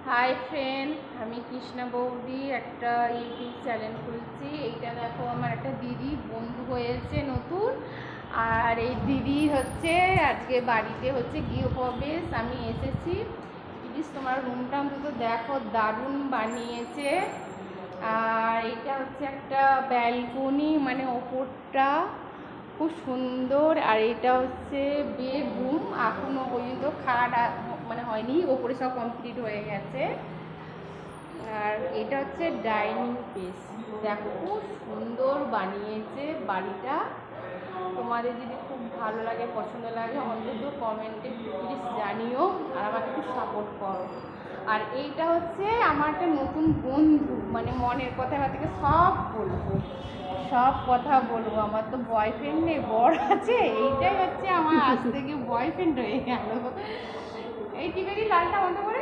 Hi friend, আমি কৃষ্ণা বৌদি একটা ইউটিউব চ্যানেল খুলছি। এইটা দেখো, আমার একটা দিদি বন্ধু হয়েছে নতুন। আর এই দিদি হচ্ছে আজকে বাড়িতে হচ্ছে গৃহপ্রবেশ, আমি এসেছি। প্লিজ তোমার রুমটা অন্তত দেখো, দারুণ বানিয়েছে। আর এটা হচ্ছে একটা ব্যালকনি, মানে ওপরটা খুব সুন্দর। আর এটা হচ্ছে বেডরুম, এখনো পর্যন্ত খাট মানে হয়নি, ওপরে সব কমপ্লিট হয়ে গেছে। আর এটা হচ্ছে ডাইনিং স্পেস, দেখো খুব সুন্দর বানিয়েছে বাড়িটা। তোমাদের যদি খুব ভালো লাগে, পছন্দ লাগে, অন্তত কমেন্টে প্লিজ জানিও, আর আমাকে একটু সাপোর্ট করো। আর এইটা হচ্ছে আমার একটা নতুন বন্ধু, মানে মনের কথা থেকে সব বলবো, সব কথা বলবো। আমার তো বয়ফ্রেন্ড নেই, বর আছে। এইটাই হচ্ছে আমার আজ থেকে বয়ফ্রেন্ড হয়ে গেল। এই টিভি লালটা বন্ধ করে